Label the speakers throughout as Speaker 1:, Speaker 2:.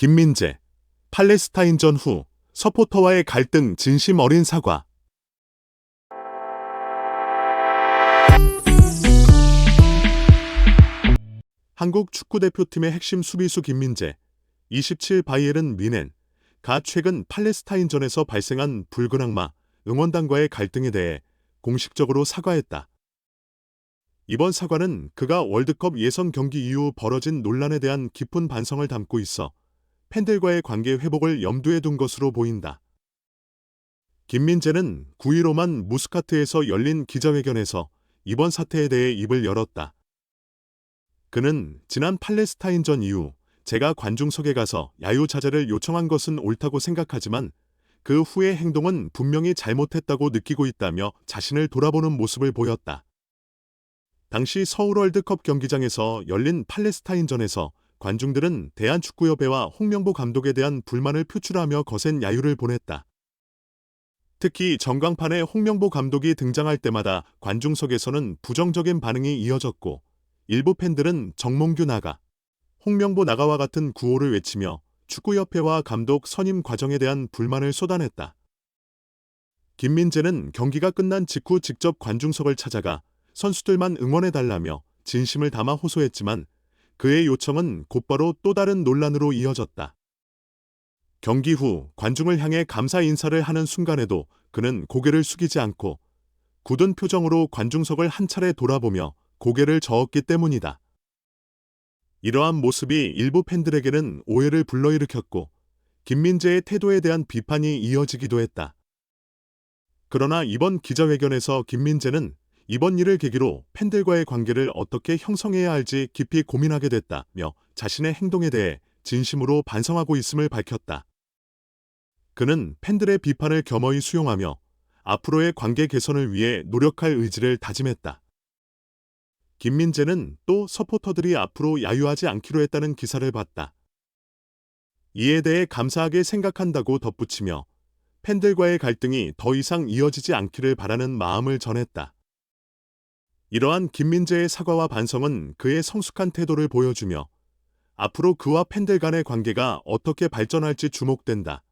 Speaker 1: 김민재, 팔레스타인전 후 서포터와의 갈등 진심 어린 사과. 한국 축구대표팀의 핵심 수비수 김민재, 27 바이에른 뮌헨가 최근 팔레스타인전에서 발생한 붉은 악마 응원단과의 갈등에 대해 공식적으로 사과했다. 이번 사과는 그가 월드컵 예선 경기 이후 벌어진 논란에 대한 깊은 반성을 담고 있어 팬들과의 관계 회복을 염두에 둔 것으로 보인다. 김민재는 9일 오만 무스카트에서 열린 기자회견에서 이번 사태에 대해 입을 열었다. 그는 지난 팔레스타인전 이후 제가 관중석에 가서 야유자재를 요청한 것은 옳다고 생각하지만 그 후의 행동은 분명히 잘못했다고 느끼고 있다며 자신을 돌아보는 모습을 보였다. 당시 서울 월드컵 경기장에서 열린 팔레스타인전에서 관중들은 대한축구협회와 홍명보 감독에 대한 불만을 표출하며 거센 야유를 보냈다. 특히 전광판에 홍명보 감독이 등장할 때마다 관중석에서는 부정적인 반응이 이어졌고 일부 팬들은 정몽규 나가, 홍명보 나가와 같은 구호를 외치며 축구협회와 감독 선임 과정에 대한 불만을 쏟아냈다. 김민재는 경기가 끝난 직후 직접 관중석을 찾아가 선수들만 응원해달라며 진심을 담아 호소했지만 그의 요청은 곧바로 또 다른 논란으로 이어졌다. 경기 후 관중을 향해 감사 인사를 하는 순간에도 그는 고개를 숙이지 않고 굳은 표정으로 관중석을 한 차례 돌아보며 고개를 저었기 때문이다. 이러한 모습이 일부 팬들에게는 오해를 불러일으켰고 김민재의 태도에 대한 비판이 이어지기도 했다. 그러나 이번 기자회견에서 김민재는 이번 일을 계기로 팬들과의 관계를 어떻게 형성해야 할지 깊이 고민하게 됐다며 자신의 행동에 대해 진심으로 반성하고 있음을 밝혔다. 그는 팬들의 비판을 겸허히 수용하며 앞으로의 관계 개선을 위해 노력할 의지를 다짐했다. 김민재는 또 서포터들이 앞으로 야유하지 않기로 했다는 기사를 봤다. 이에 대해 감사하게 생각한다고 덧붙이며 팬들과의 갈등이 더 이상 이어지지 않기를 바라는 마음을 전했다. 이러한 김민재의 사과와 반성은 그의 성숙한 태도를 보여주며 앞으로 그와 팬들 간의 관계가 어떻게 발전할지 주목된다.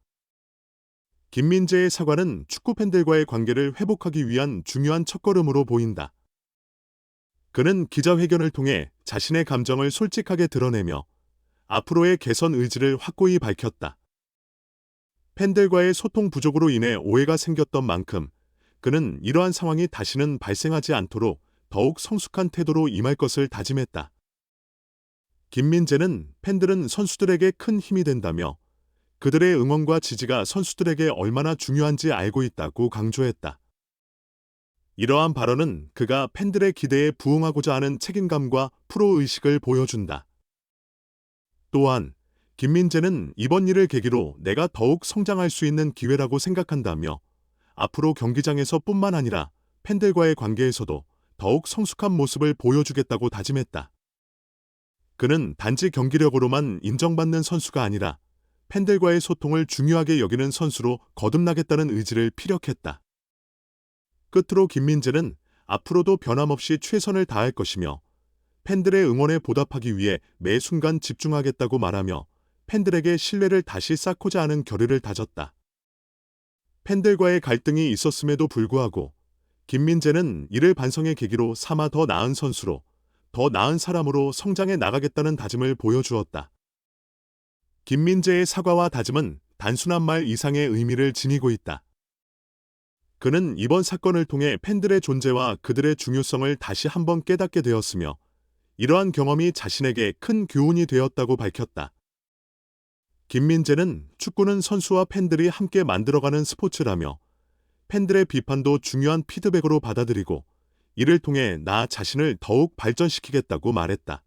Speaker 1: 김민재의 사과는 축구 팬들과의 관계를 회복하기 위한 중요한 첫걸음으로 보인다. 그는 기자회견을 통해 자신의 감정을 솔직하게 드러내며 앞으로의 개선 의지를 확고히 밝혔다. 팬들과의 소통 부족으로 인해 오해가 생겼던 만큼 그는 이러한 상황이 다시는 발생하지 않도록 더욱 성숙한 태도로 임할 것을 다짐했다. 김민재는 팬들은 선수들에게 큰 힘이 된다며 그들의 응원과 지지가 선수들에게 얼마나 중요한지 알고 있다고 강조했다. 이러한 발언은 그가 팬들의 기대에 부응하고자 하는 책임감과 프로의식을 보여준다. 또한 김민재는 이번 일을 계기로 내가 더욱 성장할 수 있는 기회라고 생각한다며 앞으로 경기장에서 뿐만 아니라 팬들과의 관계에서도 더욱 성숙한 모습을 보여주겠다고 다짐했다. 그는 단지 경기력으로만 인정받는 선수가 아니라 팬들과의 소통을 중요하게 여기는 선수로 거듭나겠다는 의지를 피력했다. 끝으로 김민재는 앞으로도 변함없이 최선을 다할 것이며 팬들의 응원에 보답하기 위해 매 순간 집중하겠다고 말하며 팬들에게 신뢰를 다시 쌓고자 하는 결의를 다졌다. 팬들과의 갈등이 있었음에도 불구하고 김민재는 이를 반성의 계기로 삼아 더 나은 선수로, 더 나은 사람으로 성장해 나가겠다는 다짐을 보여주었다. 김민재의 사과와 다짐은 단순한 말 이상의 의미를 지니고 있다. 그는 이번 사건을 통해 팬들의 존재와 그들의 중요성을 다시 한번 깨닫게 되었으며 이러한 경험이 자신에게 큰 교훈이 되었다고 밝혔다. 김민재는 축구는 선수와 팬들이 함께 만들어가는 스포츠라며 팬들의 비판도 중요한 피드백으로 받아들이고 이를 통해 나 자신을 더욱 발전시키겠다고 말했다.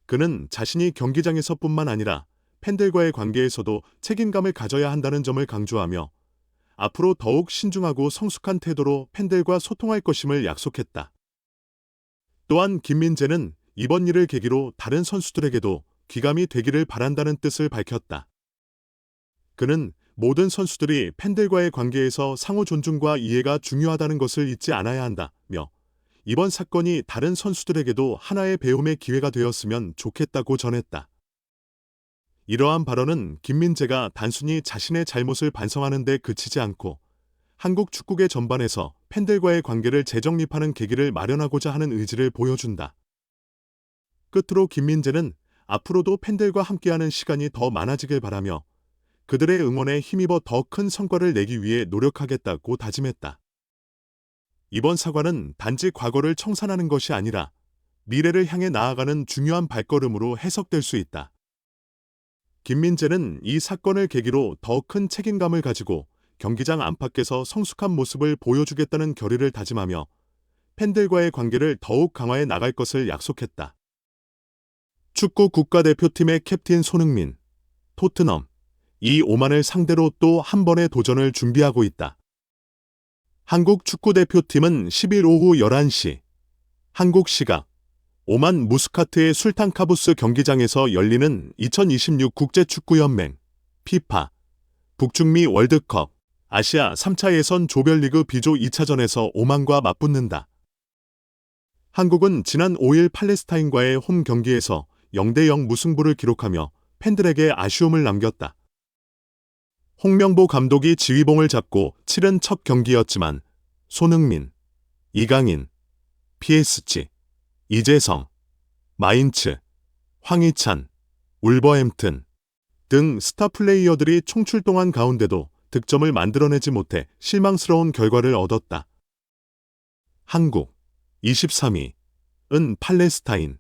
Speaker 1: 그는 자신이 경기장에서뿐만 아니라 팬들과의 관계에서도 책임감을 가져야 한다는 점을 강조하며 앞으로 더욱 신중하고 성숙한 태도로 팬들과 소통할 것임을 약속했다. 또한 김민재는 이번 일을 계기로 다른 선수들에게도 귀감이 되기를 바란다는 뜻을 밝혔다. 그는 모든 선수들이 팬들과의 관계에서 상호 존중과 이해가 중요하다는 것을 잊지 않아야 한다며 이번 사건이 다른 선수들에게도 하나의 배움의 기회가 되었으면 좋겠다고 전했다. 이러한 발언은 김민재가 단순히 자신의 잘못을 반성하는 데 그치지 않고 한국 축구계 전반에서 팬들과의 관계를 재정립하는 계기를 마련하고자 하는 의지를 보여준다. 끝으로 김민재는 앞으로도 팬들과 함께하는 시간이 더 많아지길 바라며 그들의 응원에 힘입어 더 큰 성과를 내기 위해 노력하겠다고 다짐했다. 이번 사과는 단지 과거를 청산하는 것이 아니라 미래를 향해 나아가는 중요한 발걸음으로 해석될 수 있다. 김민재는 이 사건을 계기로 더 큰 책임감을 가지고 경기장 안팎에서 성숙한 모습을 보여주겠다는 결의를 다짐하며 팬들과의 관계를 더욱 강화해 나갈 것을 약속했다. 축구 국가대표팀의 캡틴 손흥민, 토트넘, 이 오만을 상대로 또 한 번의 도전을 준비하고 있다. 한국 축구대표팀은 10일 오후 11시 한국 시각 오만 무스카트의 술탄 카부스 경기장에서 열리는 2026 국제축구연맹 피파 북중미 월드컵 아시아 3차 예선 조별리그 B조 2차전에서 오만과 맞붙는다. 한국은 지난 5일 팔레스타인과의 홈 경기에서 0대0 무승부를 기록하며 팬들에게 아쉬움을 남겼다. 홍명보 감독이 지휘봉을 잡고 치른 첫 경기였지만 손흥민, 이강인, PSG, 이재성, 마인츠, 황희찬, 울버햄튼 등 스타 플레이어들이 총출동한 가운데도 득점을 만들어내지 못해 실망스러운 결과를 얻었다. 한국 23위, 은 팔레스타인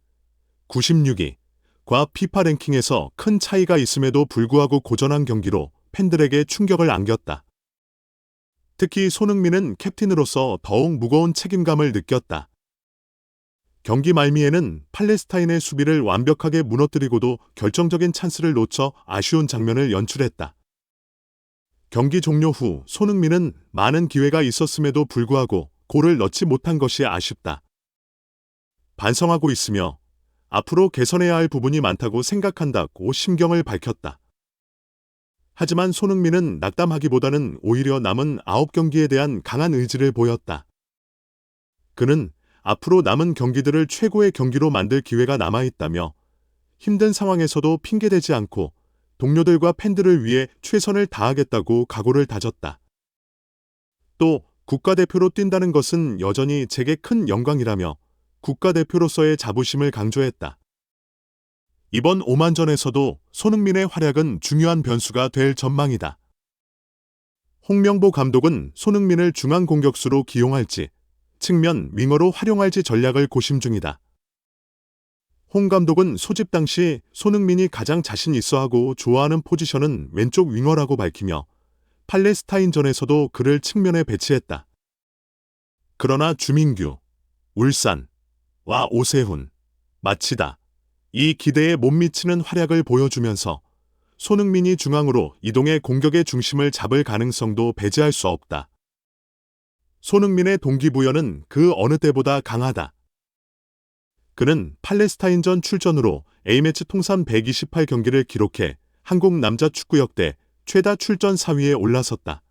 Speaker 1: 96위과 피파 랭킹에서 큰 차이가 있음에도 불구하고 고전한 경기로 팬들에게 충격을 안겼다. 특히 손흥민은 캡틴으로서 더욱 무거운 책임감을 느꼈다. 경기 말미에는 팔레스타인의 수비를 완벽하게 무너뜨리고도 결정적인 찬스를 놓쳐 아쉬운 장면을 연출했다. 경기 종료 후 손흥민은 많은 기회가 있었음에도 불구하고 골을 넣지 못한 것이 아쉽다. 반성하고 있으며 앞으로 개선해야 할 부분이 많다고 생각한다고 심경을 밝혔다. 하지만 손흥민은 낙담하기보다는 오히려 남은 9경기에 대한 강한 의지를 보였다. 그는 앞으로 남은 경기들을 최고의 경기로 만들 기회가 남아있다며 힘든 상황에서도 핑계대지 않고 동료들과 팬들을 위해 최선을 다하겠다고 각오를 다졌다. 또 국가대표로 뛴다는 것은 여전히 제게 큰 영광이라며 국가대표로서의 자부심을 강조했다. 이번 오만전에서도 손흥민의 활약은 중요한 변수가 될 전망이다. 홍명보 감독은 손흥민을 중앙 공격수로 기용할지 측면 윙어로 활용할지 전략을 고심 중이다. 홍 감독은 소집 당시 손흥민이 가장 자신 있어하고 좋아하는 포지션은 왼쪽 윙어라고 밝히며 팔레스타인전에서도 그를 측면에 배치했다. 그러나 주민규, 울산, 와 오세훈, 마치다 이 기대에 못 미치는 활약을 보여주면서 손흥민이 중앙으로 이동해 공격의 중심을 잡을 가능성도 배제할 수 없다. 손흥민의 동기부여는 그 어느 때보다 강하다. 그는 팔레스타인전 출전으로 A매치 통산 128경기를 기록해 한국 남자 축구 역대 최다 출전 4위에 올라섰다.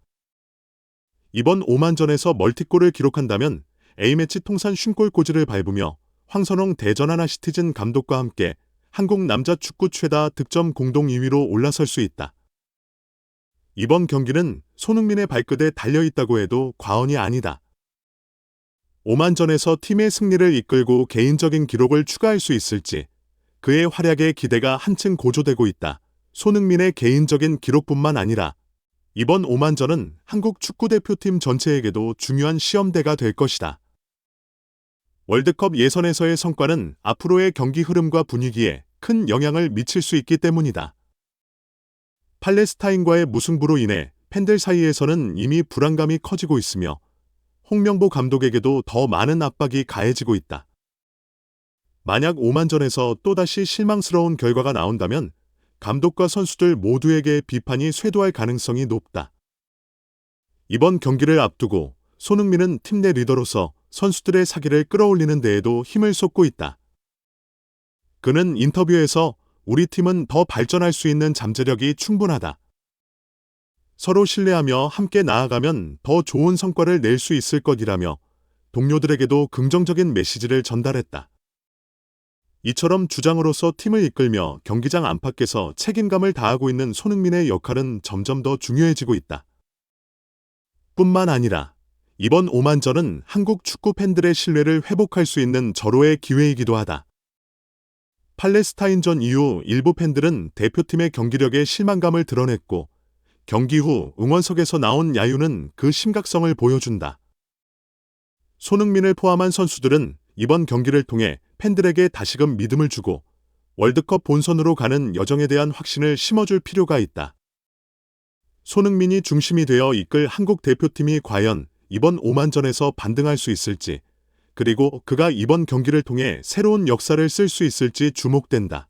Speaker 1: 이번 오만전에서 멀티골을 기록한다면 A매치 통산 50골 꽂이를 밟으며 황선홍 대전하나시티즌 감독과 함께 한국 남자 축구 최다 득점 공동 2위로 올라설 수 있다. 이번 경기는 손흥민의 발끝에 달려있다고 해도 과언이 아니다. 오만전에서 팀의 승리를 이끌고 개인적인 기록을 추가할 수 있을지 그의 활약에 기대가 한층 고조되고 있다. 손흥민의 개인적인 기록뿐만 아니라 이번 오만전은 한국 축구대표팀 전체에게도 중요한 시험대가 될 것이다. 월드컵 예선에서의 성과는 앞으로의 경기 흐름과 분위기에 큰 영향을 미칠 수 있기 때문이다. 팔레스타인과의 무승부로 인해 팬들 사이에서는 이미 불안감이 커지고 있으며 홍명보 감독에게도 더 많은 압박이 가해지고 있다. 만약 오만전에서 또다시 실망스러운 결과가 나온다면 감독과 선수들 모두에게 비판이 쇄도할 가능성이 높다. 이번 경기를 앞두고 손흥민은 팀 내 리더로서 선수들의 사기를 끌어올리는 데에도 힘을 쏟고 있다. 그는 인터뷰에서 우리 팀은 더 발전할 수 있는 잠재력이 충분하다. 서로 신뢰하며 함께 나아가면 더 좋은 성과를 낼 수 있을 것이라며 동료들에게도 긍정적인 메시지를 전달했다. 이처럼 주장으로서 팀을 이끌며 경기장 안팎에서 책임감을 다하고 있는 손흥민의 역할은 점점 더 중요해지고 있다. 뿐만 아니라 이번 오만전은 한국 축구 팬들의 신뢰를 회복할 수 있는 절호의 기회이기도 하다. 팔레스타인전 이후 일부 팬들은 대표팀의 경기력에 실망감을 드러냈고 경기 후 응원석에서 나온 야유는 그 심각성을 보여준다. 손흥민을 포함한 선수들은 이번 경기를 통해 팬들에게 다시금 믿음을 주고 월드컵 본선으로 가는 여정에 대한 확신을 심어줄 필요가 있다. 손흥민이 중심이 되어 이끌 한국 대표팀이 과연 이번 오만전에서 반등할 수 있을지, 그리고 그가 이번 경기를 통해 새로운 역사를 쓸 수 있을지 주목된다.